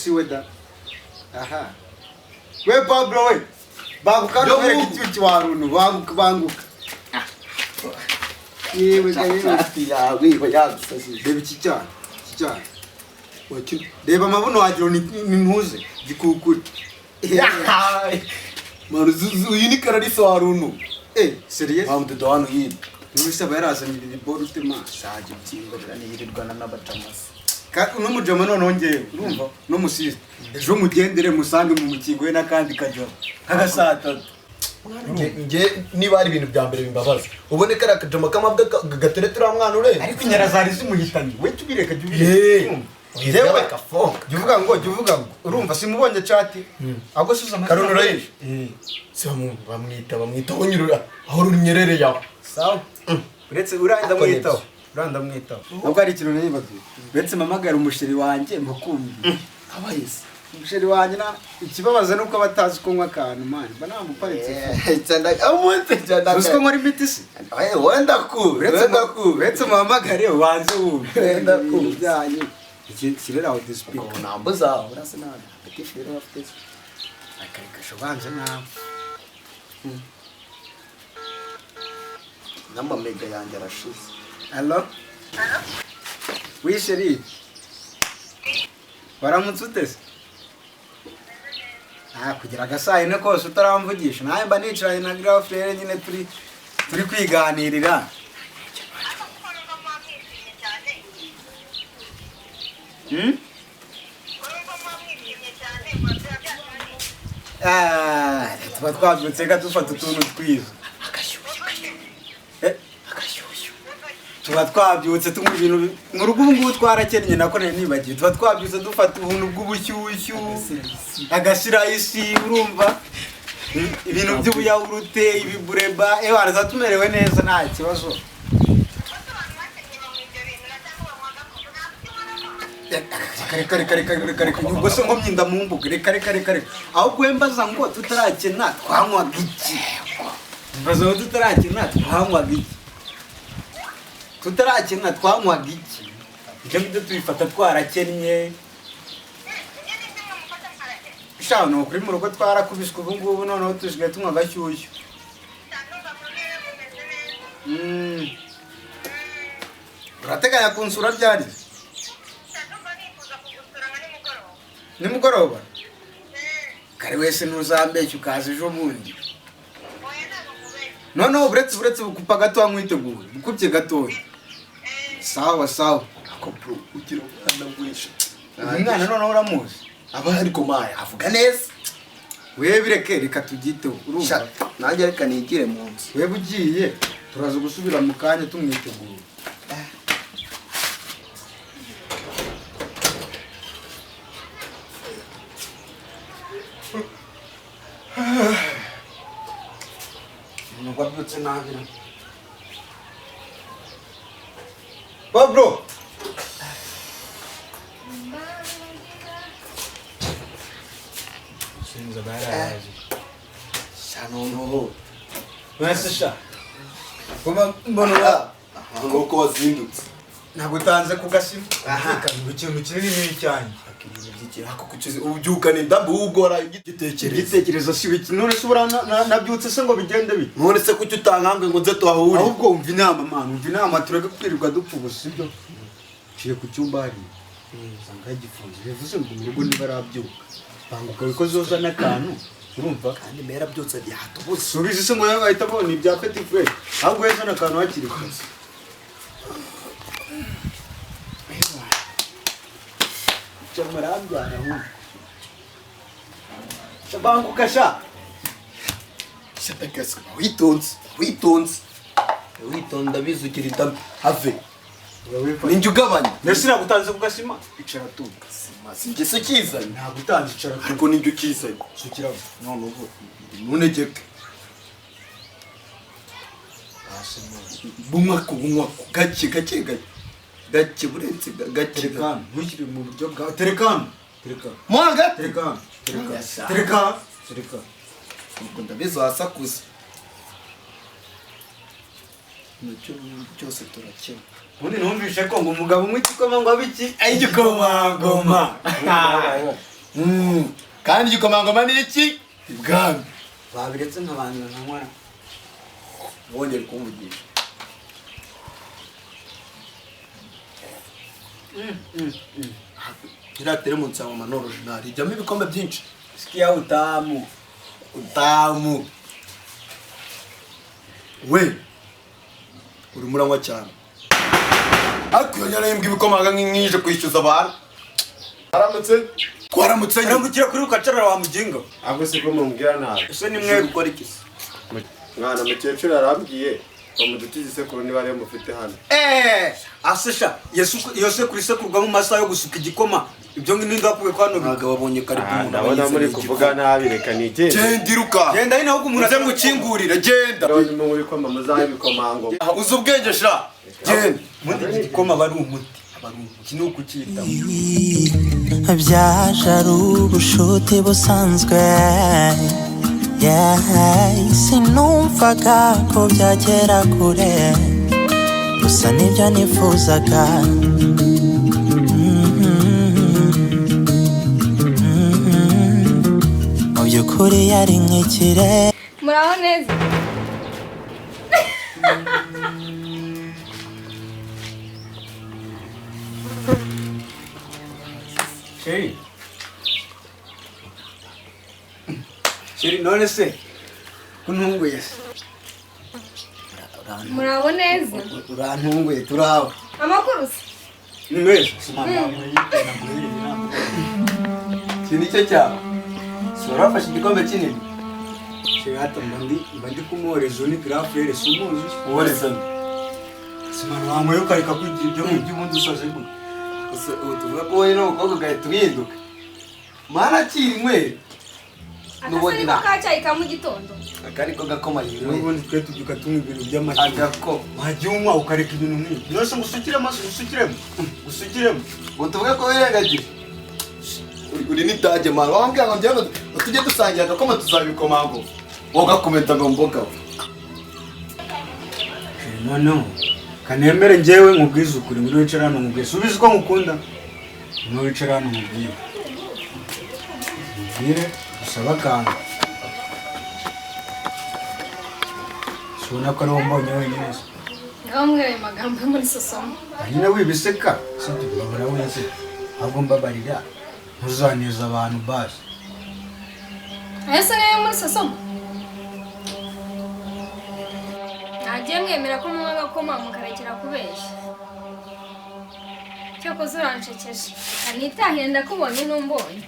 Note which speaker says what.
Speaker 1: siwe da. Aha. We Pablo we. Banguka nore kitu warunu banguka. Yewe gaye
Speaker 2: yawe yagusazi.
Speaker 1: Debe cyane. Reba amabuno wagiro ni ntuze gikukuri.
Speaker 2: Maruzuzu uyu ni kararisa warunu.
Speaker 1: Serious?
Speaker 2: Bamudodo hano yindi.
Speaker 1: Nubisaba yarazanye ibiboro tema
Speaker 2: Shaje utsinda niyirirwana n'abatamasi.
Speaker 1: Uno mujama none ongeye urumva no musisi. Ejo mugendere musange mu mukingo we nakandi kajoro. Kagasata.
Speaker 2: Nge niba ari ibintu bya mbere bimbabaza. Ubone kara kajama kamabwa gateretera mwana urende.
Speaker 1: Ariko inyara zari zimuhitanye. We tubireka jubire.
Speaker 2: Yewe kafonga.
Speaker 1: Juvuga ngo urumva simubonye chat. Ahubwo suza
Speaker 2: Karuno rayishe. Se bamwita onyurura. Aho runyerere yawe.
Speaker 1: Sawa. Uretse uranda mwitaho. Nubwo ari ikintu nibaze. Uretse mamagara umusheri wanje mukumbi.
Speaker 2: Abayise.
Speaker 1: Umusheri wanje na ikibabaza nuko batazi ko nkwa kantu man. Banamuparitse.
Speaker 2: Cyanda amonte cyanda.
Speaker 1: Usko nkora imiti se.
Speaker 2: Wenda ku.
Speaker 1: Uretse mamagare wanze wumve.
Speaker 2: Wenda ku.
Speaker 1: Byanye. Kirera aho disipika.
Speaker 2: Nambuza urase nabi. Akifira afite.
Speaker 1: Akarikasho banze nawe.
Speaker 2: Namba mega yanjye arashize.
Speaker 1: Allo? Oui chérie. Waramutse utese? Kugira agasayi ne kose utaramvugisha. Naye mba nicaye na girlfriend nyine turi kwiganirira. Tuba twabyutse dufata utuntu twiza. Tuba twabyutse tumwe ibintu mu rugo ubu twarakennye nako nibagiye. Tuba twabyutse dufata ubuntu bw'ubushyushyu agashira isi urumva ibintu by'ubuyawurute ibibureba waraza tumerewe neza nta kibazo. Kare ubwo se ngo myinda mu mbuga kare aho kwembaza ngo tutarakena twanywaga iki mbazo tutarakena twanywaga iki ibyo ngibyo tubifata twarakennye shano kuri mu rugo twarakubiswe ubu ngubu noneho tusigaye tunywa gashyushyu. Urateganya kunsura ryari? Nimugoroba? Kare wese ntuzambeshya ukaza ejo bundi. Noneho uretse kupa gato wamwiteguye ukubye gatoya. Sawa
Speaker 2: ako bro ugira umwana wisha.
Speaker 1: Umwana noneho uramuzi?
Speaker 2: Aba ariko maya avuga neza.
Speaker 1: Wewe bireke reka tugiteho urumva.
Speaker 2: Nanjye reka nigire mu nzu.
Speaker 1: Wewe ugiye turaza gusubira mu kanya tumwiteguye. Nubwo byutse nabi. Pablo. Sinza baraje.
Speaker 2: Shano.
Speaker 1: Wese mbona
Speaker 2: ngo wazindutse.
Speaker 1: nagutanze kugasima. Ikintu kinini cyane.
Speaker 2: Ako kukize ubyuka ni ndambu ugora igitekerezo
Speaker 1: si biki none subura nabyutse se ngo bigende bite
Speaker 2: none se kuki utankambwe ngo nze twahuri
Speaker 1: ahubwo umva inama man umva inama tureke kwirirwa dupfa ubusibyo ciye ku cyumba hari sanga gifunze bivuze ngo mu rugo ntibarabyuka banguka biko zoza n'akantu urumva
Speaker 2: kandi mera byotse byatubuse
Speaker 1: subize se ngo yahita abona ibya petit frère ahubwo yeza n'akantu hakiri kose. Chamarambya na Shabanguka sha.
Speaker 2: Shatakasa witonda bizukirita have. Ninjye ugabanya.
Speaker 1: Nese nagutanze kugasima icara tu.
Speaker 2: Sinjye se kiza.
Speaker 1: Nagutanze icara tu.
Speaker 2: Ariko ninjye kiza.
Speaker 1: Sukira.
Speaker 2: None ubu. Nunegeke. Bumwa gake buretse gake
Speaker 1: kan wikiri mu buryo bwa terekano
Speaker 2: mwanga
Speaker 1: terekano
Speaker 2: ubwo ndabizo hasakuza nicyo cyose turakira
Speaker 1: ubundi numvishe ko ngo umugabo umwe ikikoma ngo abiki ayigikoma ngoma
Speaker 2: kandi igikomangoma ni iki ibwami
Speaker 1: babiretse nkabanza nkanywa wongera kumvugisha
Speaker 2: iriya teremunsi ya mama ni orojinali ijyamo ibikombe byinshi
Speaker 1: sikia utamu
Speaker 2: we urimo uranywa cyane ariko iyo nyana y'imbwa ibikomanga nk'ije kwishyuza abantu twaramutse
Speaker 1: arambukira kuri rukacarara wa muginga
Speaker 3: ahubwo si ko mumbwira nabi
Speaker 1: ese ni mwe gukora iki se
Speaker 3: mwana mukecuru yarambwiye bamudutiza isekuru niba ariyo mufite hano
Speaker 1: asesha iyo sekuru isekurwamo mu masaha yo gusuka igikoma ibyo ngi nindakuwe ko hano biga babonye karibu
Speaker 3: ndabona muri kuvuga nabi reka nigende
Speaker 2: genda iruka
Speaker 1: genda hino ahubwo umuntu
Speaker 2: uze mukingurire genda
Speaker 3: ndabona muri koma muzaha ibikomango
Speaker 2: uzi ubwenge sha genda
Speaker 1: mundi igikoma bari umuti iki ni ukukitaho
Speaker 4: byaje ari ubushuti busanzwe sinumvaga ko byagera kure gusa nibyo nifuzaga mu by'ukuri yari nk'ikire.
Speaker 5: Muraho neza.
Speaker 1: Sheri none se kuntunguye se
Speaker 5: Muraho neza.
Speaker 1: urantunguye turaho
Speaker 5: Amakuru se
Speaker 1: ni meza iki nicyo cyawe sorafashe igikombe kinini sheri hata mba ndi kumwohereza uni grafere sumuzi
Speaker 2: uworeza
Speaker 1: simana wanyweye ukareka kugira ibyo by'ubundi usoze gute
Speaker 2: ubu tuvuga ko wowe n'umukobwa ugahita uhinduka mana akiri inywere
Speaker 5: Akase niko kacyayi ka mu gitondo.
Speaker 2: akariko gakoma yinywere
Speaker 1: n'ubundi twe tubyuka tunywa ibintu by'amata
Speaker 2: agako
Speaker 1: wajya unywa ukareka ibintu nk'ibi byose ngusukiremo usukiremo
Speaker 2: ngo tuvuge ko wirengagije uri n'idage mwana wambwira ngo njyewe tujye dusangira agakoma tuzabikomango wowe ugakomenta ngo mboga
Speaker 1: noneho kanemere njyewe nkubwize ukuri muri wicara hano nkubwiye subiza uko nkukunda muri wicara hano nkubwiye usaba akantu ubona ko ariwo mbonye wenyine se
Speaker 5: Ngaho mwere magambo yo muri sosomo.
Speaker 1: nyine wibiseka sibyo urabona wese ahubwo mbabarira ntuzaneza abantu basi
Speaker 5: Ese ngaho muri sosomo. Nagiye mwemera ko munywa agakoma mukarekera kubeshya. Cyakoze urancekeje. Anitahira ndakubonye n'umbonye.